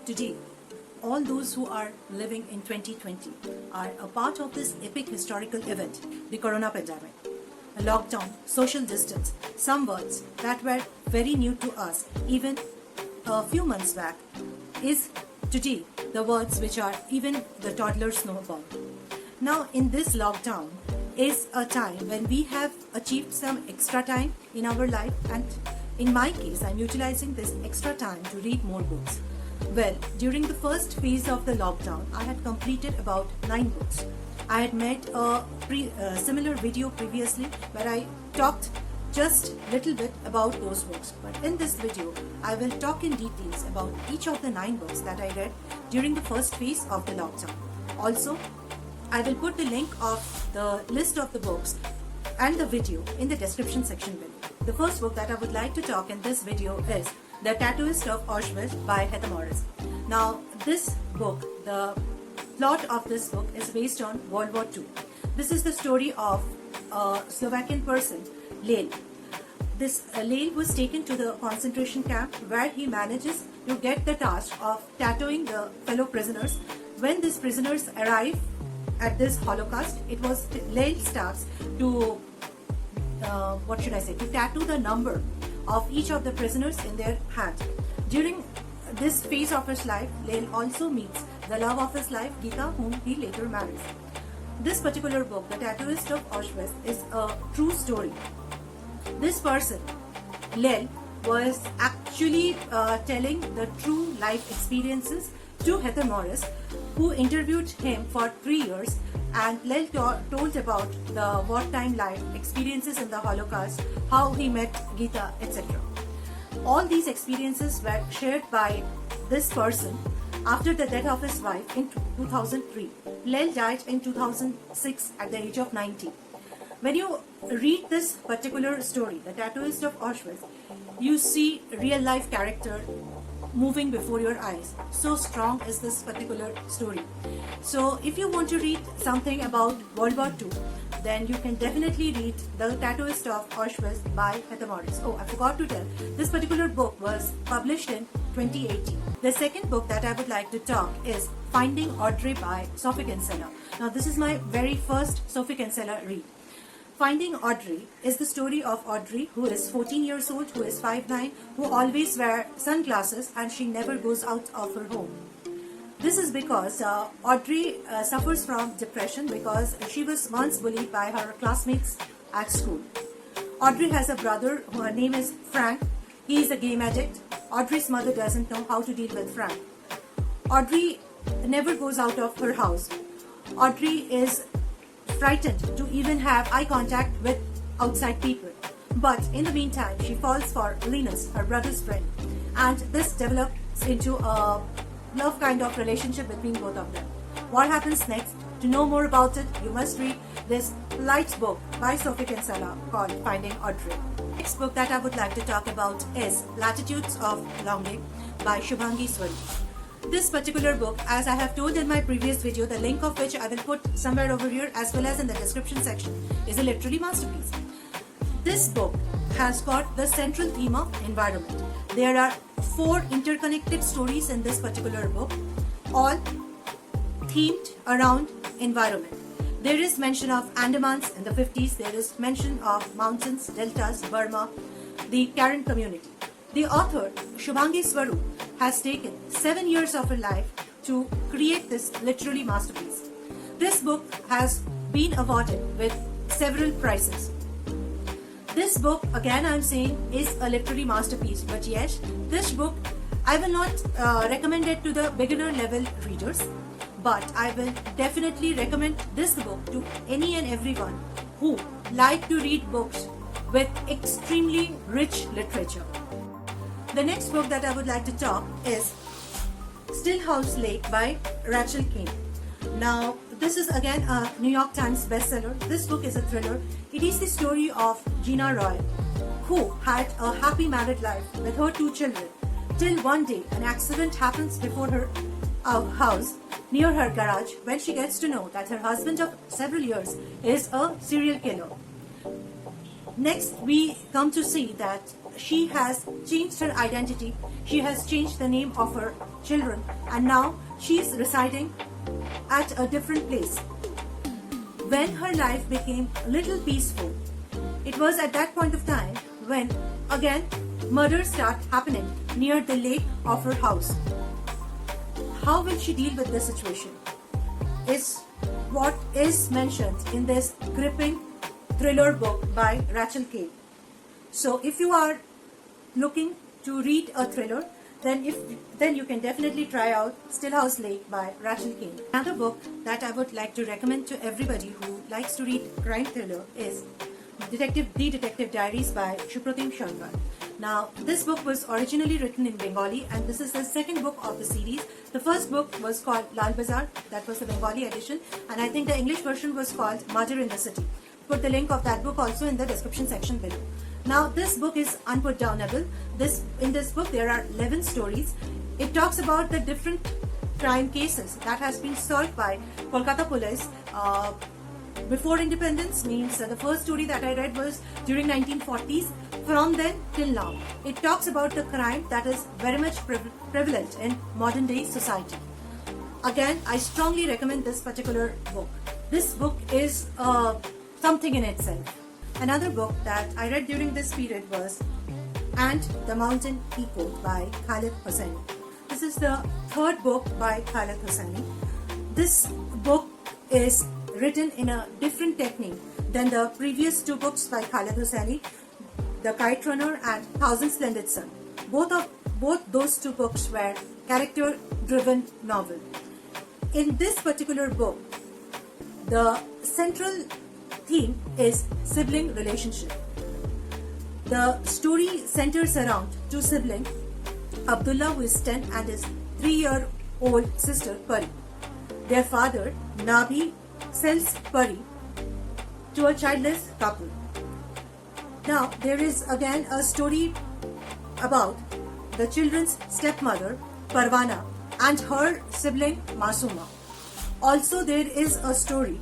Today, all those who are living in 2020 are a part of this epic historical event, the corona pandemic. A lockdown, social distance, some words that were very new to us even a few months back is today the words which are even the toddlers know about. Now in this lockdown is a time when we have achieved some extra time in our life, and in my case I'm utilizing this extra time to read more books. Well, during the first phase of the lockdown, I had completed about 9 books. I had made a similar video previously where I talked just little bit about those books. But in this video, I will talk in details about each of the 9 books that I read during the first phase of the lockdown. Also, I will put the link of the list of the books and the video in the description section below. The first book that I would like to talk in this video is The Tattooist of Auschwitz by Heather Morris. Now, this book, the plot of this book is based on World War II. This is the story of a Slovakian person, Leil. This Leil was taken to the concentration camp where he manages to get the task of tattooing the fellow prisoners. When these prisoners arrive at this Holocaust, it was Leil's task to to tattoo the number of each of the prisoners in their hand. During this phase of his life, Leil also meets the love of his life, Gita, whom he later marries. This particular book, The Tattooist of Auschwitz, is a true story. This person, Leil, was actually telling the true life experiences to Heather Morris, who interviewed him for 3 years, and Leil told about the wartime life experiences in the Holocaust, how he met Gita, etc. All these experiences were shared by this person after the death of his wife in 2003. Leil died in 2006 at the age of 90. When you read this particular story, The Tattooist of Auschwitz, you see real life character moving before your eyes. So strong is this particular story. So if you want to read something about World War II, then you can definitely read The Tattooist of Auschwitz by Heather Morris. Oh, I forgot to tell, this particular book was published in 2018. The second book that I would like to talk is Finding Audrey by Sophie Kinsella. Now this is my very first Sophie Kinsella read. Finding Audrey is the story of Audrey, who is 14 years old, who is 5'9", who always wears sunglasses, and she never goes out of her home. This is because Audrey suffers from depression because she was once bullied by her classmates at school. Audrey has a brother, her name is Frank. He is a game addict. Audrey's mother doesn't know how to deal with Frank. Audrey never goes out of her house. Audrey is frightened to even have eye contact with outside people. But in the meantime, she falls for Linus, her brother's friend, and this develops into a love kind of relationship between both of them. What happens next? To know more about it, you must read this light book by Sophie Kinsella called Finding Audrey. Next book that I would like to talk about is Latitudes of Longing by Shubhangi Swarup. This particular book, as I have told in my previous video, the link of which I will put somewhere over here as well as in the description section, is a literary masterpiece. This book has got the central theme of environment. There are 4 interconnected stories in this particular book, all themed around environment. There is mention of Andamans in the 50s, there is mention of mountains, deltas, Burma, the Karen community. The author, Shubhangi Swarup, has taken 7 years of her life to create this literary masterpiece. This book has been awarded with several prizes. This book, again I am saying, is a literary masterpiece, but yes, this book I will not recommend it to the beginner level readers, but I will definitely recommend this book to any and everyone who like to read books with extremely rich literature. The next book that I would like to talk is Stillhouse Lake by Rachel Kaine. Now, this is again a New York Times bestseller. This book is a thriller. It is the story of Gina Roy, who had a happy married life with her 2 children, till one day an accident happens before her house near her garage when she gets to know that her husband of several years is a serial killer. Next, we come to see that she has changed her identity, she has changed the name of her children, and now she's residing at a different place. When her life became a little peaceful, it was at that point of time when again murders start happening near the lake of her house. How will she deal with this situation is what is mentioned in this gripping thriller book by Rachel Kaine. So if you are looking to read a thriller, then you can definitely try out Stillhouse Lake by Rachel Kaine. Another book that I would like to recommend to everybody who likes to read crime thriller is The Detective Diaries by Supratim Shankar. Now, this book was originally written in Bengali, and this is the second book of the series. The first book was called Lal Bazaar, that was the Bengali edition, and I think the English version was called Murder in the City. Put the link of that book also in the description section below. Now, this book is unputdownable. In this book, there are 11 stories. It talks about the different crime cases that has been solved by Kolkata police before independence. Means the first story that I read was during 1940s. From then till now, it talks about the crime that is very much prevalent in modern day society. Again, I strongly recommend this particular book. This book is something in itself. Another book that I read during this period was And the Mountain Echo by Khaled Hosseini. This is the third book by Khaled Hosseini. This book is written in a different technique than the previous two books by Khaled Hosseini, The Kite Runner and Thousand Splendid Sun. Both those two books were character-driven novel. In this particular book, the central theme is sibling relationship. The story centers around two siblings, Abdullah, who is 10, and his 3-year-old sister Pari. Their father, Nabi, sells Pari to a childless couple. Now, there is again a story about the children's stepmother, Parwana, and her sibling, Masuma. Also, there is a story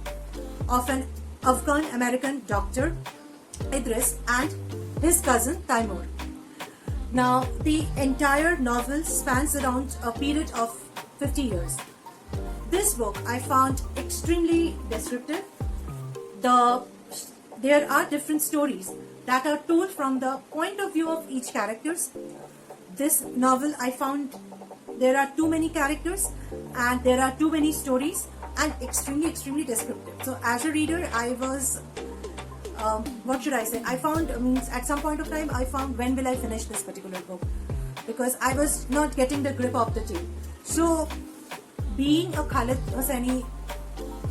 of an Afghan-American doctor, Idris, and his cousin, Taimur. Now, the entire novel spans around a period of 50 years. This book I found extremely descriptive. There are different stories that are told from the point of view of each characters. This novel, I found there are too many characters and there are too many stories and extremely descriptive. So as a reader, I was, what should I say? I found, at some point of time, I found when will I finish this particular book? Because I was not getting the grip of the tale. So being a Khaled Hosseini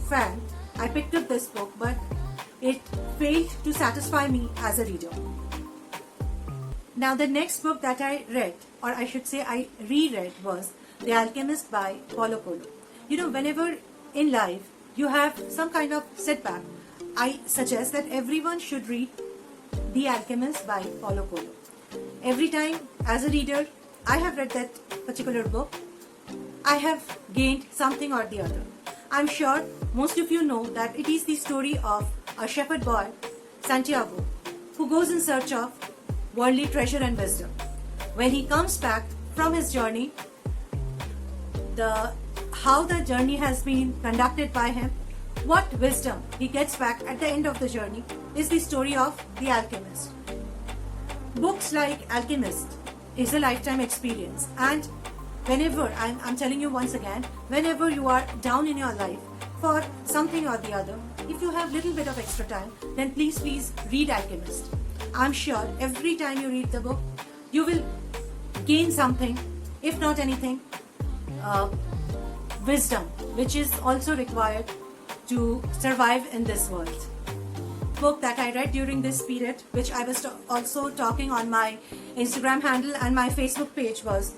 fan, I picked up this book, but it failed to satisfy me as a reader. Now, the next book that I read, or I should say I reread, was The Alchemist by Paulo Coelho. You know, whenever in life you have some kind of setback, I suggest that everyone should read The Alchemist by Paulo Coelho. Every time as a reader I have read that particular book, I have gained something or the other. I'm sure most of you know that it is the story of a shepherd boy, Santiago, who goes in search of worldly treasure and wisdom. When he comes back from his journey, how the journey has been conducted by him, what wisdom he gets back at the end of the journey, is the story of The Alchemist. Books like Alchemist is a lifetime experience, and whenever, I'm telling you once again, whenever you are down in your life for something or the other, if you have little bit of extra time, then please read Alchemist. I'm sure every time you read the book, you will gain something, if not anything, wisdom, which is also required to survive in this world. Book that I read during this period, which I was also talking on my Instagram handle and my Facebook page, was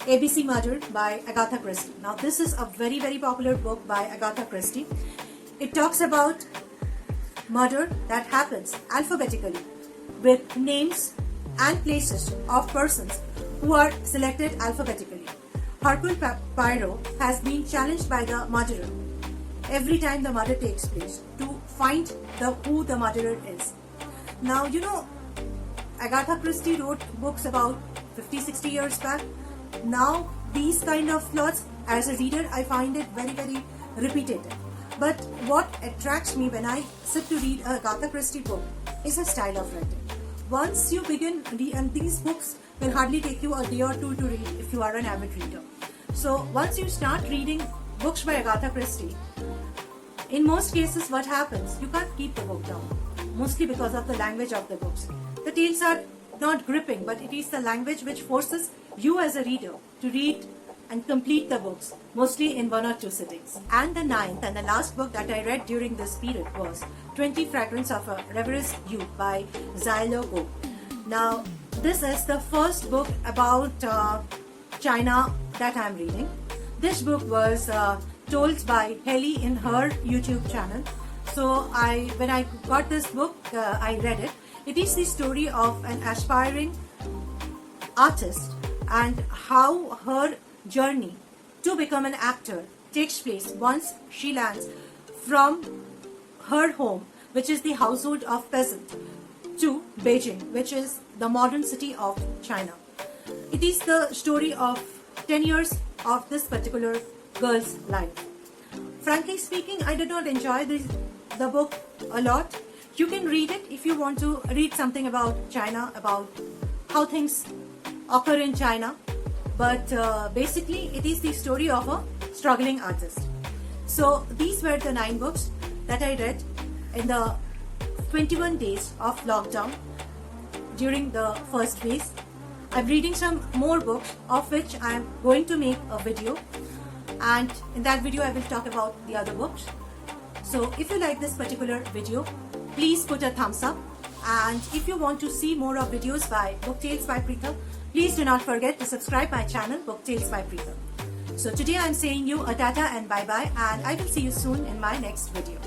ABC Murder by Agatha Christie. Now, this is a very popular book by Agatha Christie. It talks about murder that happens alphabetically with names and places of persons who are selected alphabetically. Hercule Poirot has been challenged by the murderer every time the murder takes place to find who the murderer is. Now, you know, Agatha Christie wrote books about 50-60 years back. Now these kind of plots, as a reader, I find it very, very repetitive. But what attracts me when I sit to read a Agatha Christie book is the style of writing. Once you begin, and these books will hardly take you a day or two to read if you are an avid reader. So once you start reading books by Agatha Christie, in most cases what happens, you can't keep the book down, mostly because of the language of the books. The tales are not gripping, but it is the language which forces you as a reader to read and complete the books, mostly in 1 or 2 sittings. And the 9th and the last book that I read during this period was 20 Fragments of a Revere's Youth by Zylo Go. Now, this is the first book about China that I am reading. This book was told by Haley in her YouTube channel. So when I got this book, I read it. It is the story of an aspiring artist and how her journey to become an actor takes place once she lands from her home, which is the household of peasant, to Beijing, which is the modern city of China. It is the story of 10 years of this particular girl's life. Frankly speaking, I did not enjoy the book a lot. You can read it if you want to read something about China, about how things occur in China. But basically, it is the story of a struggling artist. So these were the 9 books that I read in the 21 days of lockdown during the first phase. I'm reading some more books, of which I'm going to make a video. And in that video, I will talk about the other books. So if you like this particular video, please put a thumbs up. And if you want to see more of videos by BookTales by Pritha, please do not forget to subscribe my channel, BookTales by Pritha. So today I'm saying you a tata and bye-bye, and I will see you soon in my next video.